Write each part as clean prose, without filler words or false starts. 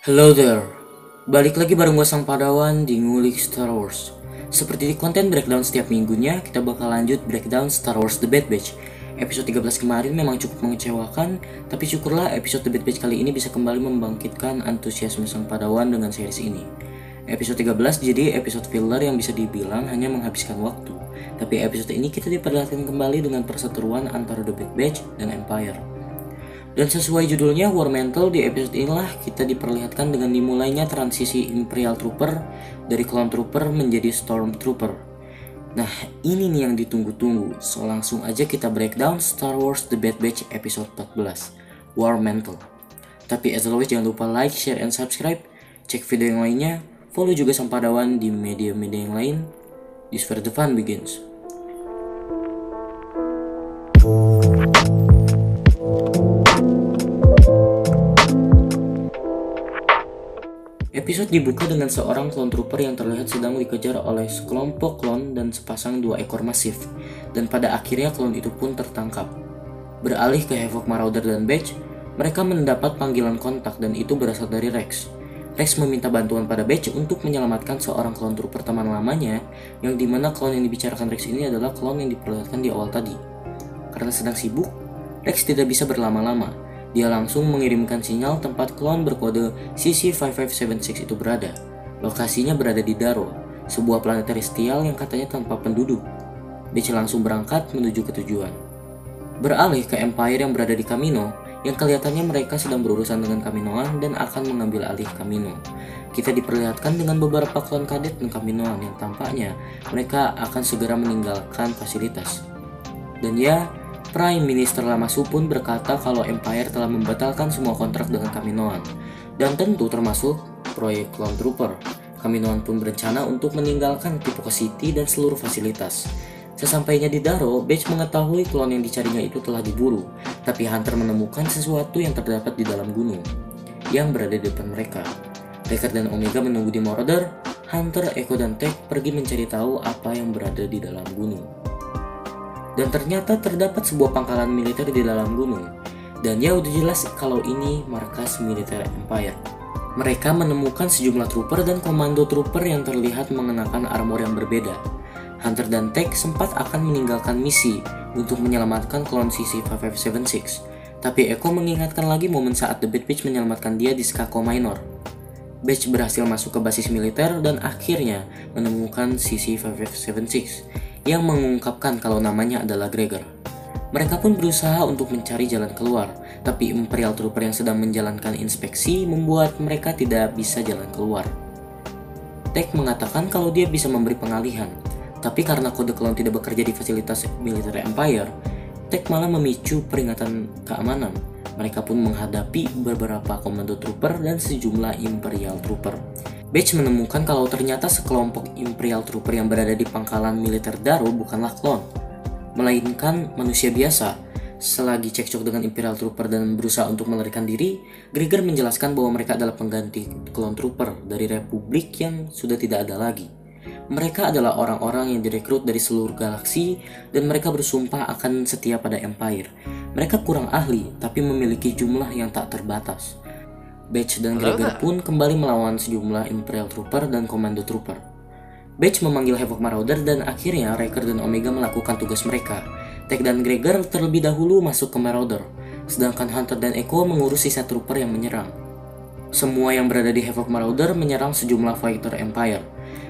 Hello there, balik lagi bareng gue Sang Padawan di Ngulik Star Wars. Seperti di konten breakdown setiap minggunya, kita bakal lanjut breakdown Star Wars The Bad Batch. Episode 13 kemarin memang cukup mengecewakan, tapi syukurlah episode The Bad Batch kali ini bisa kembali membangkitkan antusiasme Sang Padawan dengan series ini. Episode 13 jadi episode filler yang bisa dibilang hanya menghabiskan waktu, tapi episode ini kita diperlihatkan kembali dengan perseteruan antara The Bad Batch dan Empire. Dan sesuai judulnya War Mantle, di episode inilah kita diperlihatkan dengan dimulainya transisi Imperial Trooper dari Clone Trooper menjadi Stormtrooper. Nah, ini nih yang ditunggu-tunggu. So langsung aja kita breakdown Star Wars The Bad Batch episode 14, War Mantle. Tapi as always jangan lupa like, share, and subscribe. Cek video yang lainnya, follow juga Sang Padawan di media-media yang lain. This where the fun begins. Episode dibuka dengan seorang clone trooper yang terlihat sedang dikejar oleh sekelompok clone dan sepasang 2 ekor masif, dan pada akhirnya clone itu pun tertangkap. Beralih ke Havoc Marauder dan Batch, mereka mendapat panggilan kontak dan itu berasal dari Rex. Rex meminta bantuan pada Batch untuk menyelamatkan seorang clone trooper teman lamanya, yang dimana clone yang dibicarakan Rex ini adalah clone yang diperlihatkan di awal tadi. Karena sedang sibuk, Rex tidak bisa berlama-lama. Dia langsung mengirimkan sinyal tempat klon berkode CC5576 itu berada. Lokasinya berada di Daro, sebuah planet terrestrial yang katanya tanpa penduduk. Batch langsung berangkat menuju ke tujuan. Beralih ke Empire yang berada di Kamino, yang kelihatannya mereka sedang berurusan dengan Kaminoan dan akan mengambil alih Kamino. Kita diperlihatkan dengan beberapa klon kadet dan Kaminoan yang tampaknya mereka akan segera meninggalkan fasilitas. Dan ya, Prime Minister Lamasu pun berkata kalau Empire telah membatalkan semua kontrak dengan Kaminoan, dan tentu termasuk proyek Clone Trooper. Kaminoan pun berencana untuk meninggalkan Tipoca City dan seluruh fasilitas. Sesampainya di Daro, Batch mengetahui klon yang dicarinya itu telah diburu, tapi Hunter menemukan sesuatu yang terdapat di dalam gunung, yang berada di depan mereka. Wrecker dan Omega menunggu di Marauder. Hunter, Echo, dan Tech pergi mencari tahu apa yang berada di dalam gunung. Dan ternyata terdapat sebuah pangkalan militer di dalam gunung. Dan ya udah jelas kalau ini markas militer Empire. Mereka menemukan sejumlah trooper dan komando trooper yang terlihat mengenakan armor yang berbeda. Hunter dan Tech sempat akan meninggalkan misi untuk menyelamatkan klon CC5576. Tapi Echo mengingatkan lagi momen saat The Bad Batch menyelamatkan dia di Skako Minor. Batch berhasil masuk ke basis militer dan akhirnya menemukan CC5576 yang mengungkapkan kalau namanya adalah Gregor. Mereka pun berusaha untuk mencari jalan keluar, tapi Imperial Trooper yang sedang menjalankan inspeksi membuat mereka tidak bisa jalan keluar. Tech mengatakan kalau dia bisa memberi pengalihan, tapi karena kode klon tidak bekerja di fasilitas militer Empire, Tech malah memicu peringatan keamanan. Mereka pun menghadapi beberapa komando trooper dan sejumlah Imperial Trooper. Batch menemukan kalau ternyata sekelompok Imperial Trooper yang berada di pangkalan militer Daro bukanlah klon, melainkan manusia biasa. Selagi cekcok dengan Imperial Trooper dan berusaha untuk melarikan diri, Gregor menjelaskan bahwa mereka adalah pengganti Clone Trooper dari Republik yang sudah tidak ada lagi. Mereka adalah orang-orang yang direkrut dari seluruh galaksi dan mereka bersumpah akan setia pada Empire. Mereka kurang ahli, tapi memiliki jumlah yang tak terbatas. Batch dan Gregor pun kembali melawan sejumlah Imperial Trooper dan Commando Trooper. Batch memanggil Havoc Marauder dan akhirnya Wrecker dan Omega melakukan tugas mereka. Tech dan Gregor terlebih dahulu masuk ke Marauder, sedangkan Hunter dan Echo mengurus sisa trooper yang menyerang. Semua yang berada di Havoc Marauder menyerang sejumlah fighter Empire.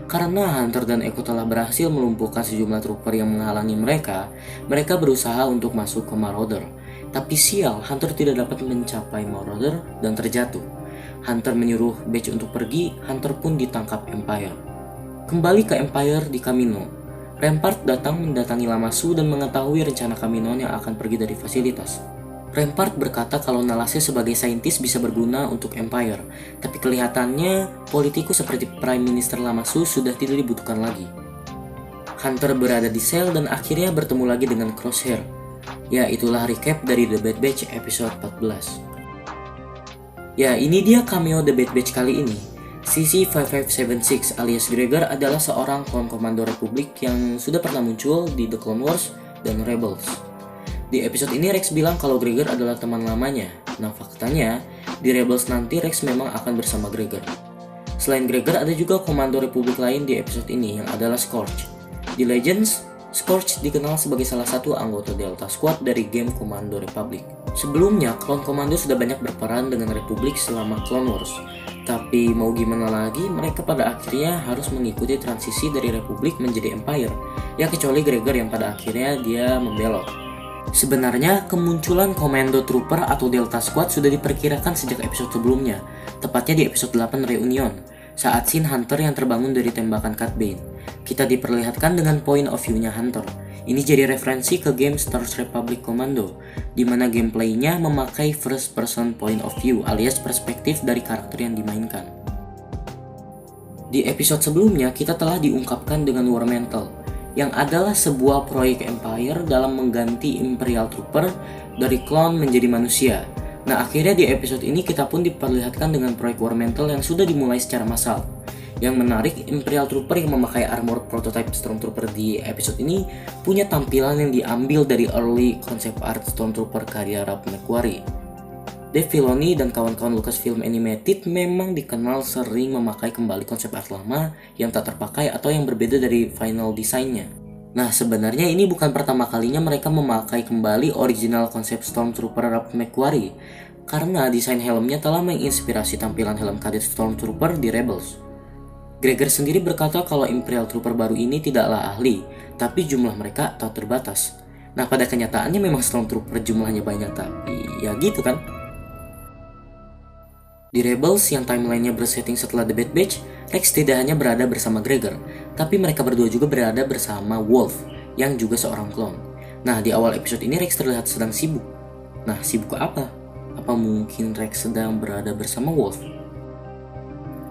Karena Hunter dan Echo telah berhasil melumpuhkan sejumlah trooper yang menghalangi mereka, mereka berusaha untuk masuk ke Marauder. Tapi sial, Hunter tidak dapat mencapai Marauder dan terjatuh. Hunter menyuruh Batch untuk pergi, Hunter pun ditangkap Empire. Kembali ke Empire di Kamino, Rampart datang mendatangi Lamasu dan mengetahui rencana Kamino yang akan pergi dari fasilitas. Rampart berkata kalau Nalase sebagai saintis bisa berguna untuk Empire, tapi kelihatannya politikus seperti Prime Minister Lamasu sudah tidak dibutuhkan lagi. Hunter berada di sel dan akhirnya bertemu lagi dengan Crosshair. Ya, itulah recap dari The Bad Batch episode 14. Ya, ini dia cameo The Bad Batch kali ini. CC5576 alias Gregor adalah seorang klon komando Republik yang sudah pernah muncul di The Clone Wars dan Rebels. Di episode ini Rex bilang kalau Gregor adalah teman lamanya, Nah faktanya, di Rebels nanti Rex memang akan bersama Gregor. Selain Gregor, ada juga komando Republik lain di episode ini yang adalah Scorch. Di Legends, Scorch dikenal sebagai salah satu anggota Delta Squad dari game Komando Republik. Sebelumnya, klon komando sudah banyak berperan dengan Republik selama Clone Wars. Tapi mau gimana lagi, mereka pada akhirnya harus mengikuti transisi dari Republik menjadi Empire. Ya kecuali Gregor yang pada akhirnya dia membelok. Sebenarnya, kemunculan Commando Trooper atau Delta Squad sudah diperkirakan sejak episode sebelumnya, tepatnya di episode 8 Reunion, saat scene Hunter yang terbangun dari tembakan Cad Bane. Kita diperlihatkan dengan point of view-nya Hunter. Ini jadi referensi ke game Star Wars Republic Commando, di mana gameplaynya memakai first person point of view alias perspektif dari karakter yang dimainkan. Di episode sebelumnya, kita telah diungkapkan dengan War Mantle, yang adalah sebuah proyek Empire dalam mengganti Imperial Trooper dari klon menjadi manusia. Nah akhirnya di episode ini kita pun diperlihatkan dengan proyek War Mantle yang sudah dimulai secara massal. Yang menarik, Imperial Trooper yang memakai armor prototype Stormtrooper di episode ini punya tampilan yang diambil dari early concept art Stormtrooper karya Ralph McQuarrie. Dave Filoni dan kawan-kawan Lucasfilm Animated memang dikenal sering memakai kembali konsep art lama yang tak terpakai atau yang berbeda dari final desainnya. Nah sebenarnya ini bukan pertama kalinya mereka memakai kembali original konsep Stormtrooper Ralph McQuarrie, karena desain helmnya telah menginspirasi tampilan helm kadet Stormtrooper di Rebels. Gregor sendiri berkata kalau Imperial Trooper baru ini tidaklah ahli, tapi jumlah mereka tak terbatas. Nah pada kenyataannya memang Stormtrooper jumlahnya banyak, tapi ya gitu kan. Di Rebels yang timelinenya bersetting setelah The Bad Batch, Rex tidak hanya berada bersama Gregor, tapi mereka berdua juga berada bersama Wolf, yang juga seorang klon. Nah di awal episode ini Rex terlihat sedang sibuk. Nah sibuk apa? Apa mungkin Rex sedang berada bersama Wolf?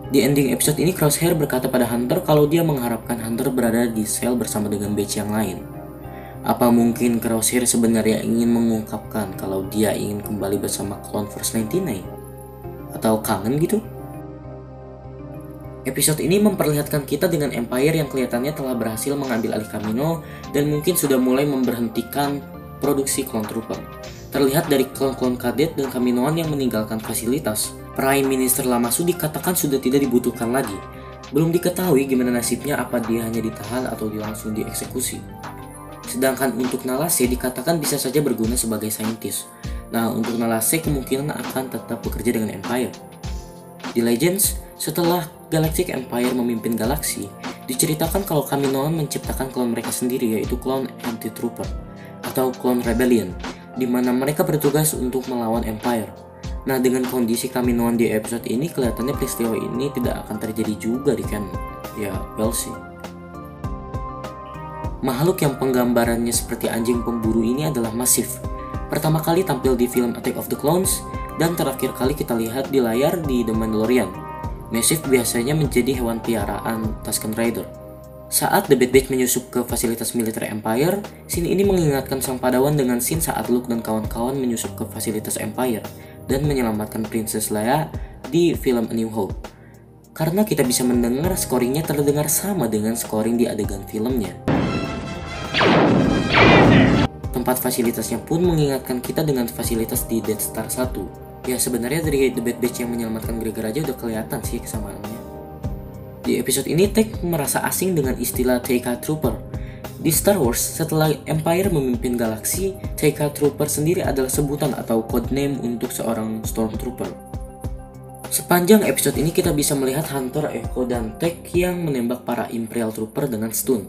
Di ending episode ini Crosshair berkata pada Hunter kalau dia mengharapkan Hunter berada di sel bersama dengan batch yang lain. Apa mungkin Crosshair sebenarnya ingin mengungkapkan kalau dia ingin kembali bersama Clone Force 99? Atau kangen gitu? Episode ini memperlihatkan kita dengan Empire yang kelihatannya telah berhasil mengambil alih Kamino dan mungkin sudah mulai memberhentikan produksi Clone Trooper. Terlihat dari klon-klon kadet dan Kaminoan yang meninggalkan fasilitas. Prime Minister Lamasu dikatakan sudah tidak dibutuhkan lagi. Belum diketahui gimana nasibnya, apa dia hanya ditahan atau dia langsung dieksekusi. Sedangkan untuk Nalase dikatakan bisa saja berguna sebagai saintis. Nah untuk Nalase kemungkinan akan tetap bekerja dengan Empire. Di Legends, setelah Galactic Empire memimpin galaksi, diceritakan kalau Kaminoan menciptakan klon mereka sendiri, yaitu klon Anti-Trooper atau klon Rebellion, di mana mereka bertugas untuk melawan Empire. Nah dengan kondisi Kaminoan di episode ini, kelihatannya peristiwa ini tidak akan terjadi juga di canon. Ya, well sih. Makhluk yang penggambarannya seperti anjing pemburu ini adalah Massive. Pertama kali tampil di film Attack of the Clones, dan terakhir kali kita lihat di layar di The Mandalorian. Massive biasanya menjadi hewan piaraan Tusken Raider. Saat The Bad Batch menyusup ke fasilitas militer Empire, scene ini mengingatkan sang Padawan dengan scene saat Luke dan kawan-kawan menyusup ke fasilitas Empire dan menyelamatkan Princess Leia di film A New Hope. Karena kita bisa mendengar scoringnya terdengar sama dengan scoring di adegan filmnya. Tempat fasilitasnya pun mengingatkan kita dengan fasilitas di Death Star 1. Ya sebenarnya dari The Bad Batch yang menyelamatkan Gregor aja udah kelihatan sih kesamaannya. Di episode ini Tech merasa asing dengan istilah TK Trooper. Di Star Wars, setelah Empire memimpin galaksi, TK Trooper sendiri adalah sebutan atau codename untuk seorang Stormtrooper. Sepanjang episode ini kita bisa melihat Hunter, Echo, dan Tech yang menembak para Imperial Trooper dengan stun.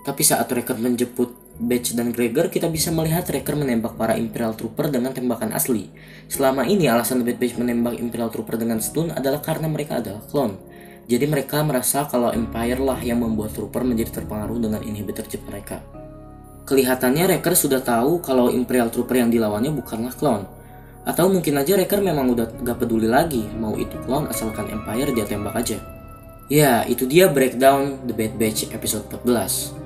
Tapi saat Wrecker menjemput Batch dan Gregor, kita bisa melihat Wrecker menembak para Imperial Trooper dengan tembakan asli. Selama ini alasan Bad Batch menembak Imperial Trooper dengan stun adalah karena mereka adalah klon. Jadi mereka merasa kalau Empire lah yang membuat Trooper menjadi terpengaruh dengan inhibitor chip mereka. Kelihatannya Wrecker sudah tahu kalau Imperial Trooper yang dilawannya bukanlah klon. Atau mungkin aja Wrecker memang udah gak peduli lagi mau itu klon asalkan Empire dia tembak aja. Ya, itu dia breakdown The Bad Batch episode 14.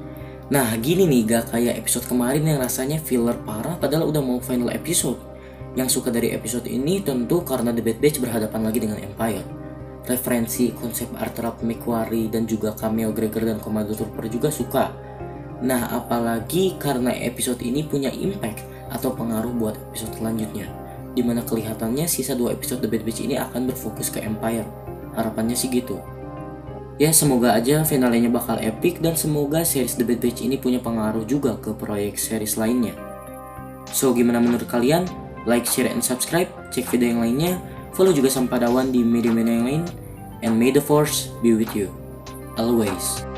Nah gini nih, gak kayak episode kemarin yang rasanya filler parah padahal udah mau final episode. Yang suka dari episode ini tentu karena The Bad Batch berhadapan lagi dengan Empire. Referensi konsep art Ralph McQuarrie dan juga cameo Gregor dan Commando Trooper juga suka. Nah apalagi karena episode ini punya impact atau pengaruh buat episode selanjutnya. dimana kelihatannya sisa 2 episode The Bad Batch ini akan berfokus ke Empire. Harapannya sih gitu. Ya semoga aja finalnya bakal epic dan semoga series The Bad Batch ini punya pengaruh juga ke proyek series lainnya. So gimana menurut kalian? Like, share, and subscribe. Cek video yang lainnya. Follow juga Sampadawan di media-media yang lain. And may the force be with you always.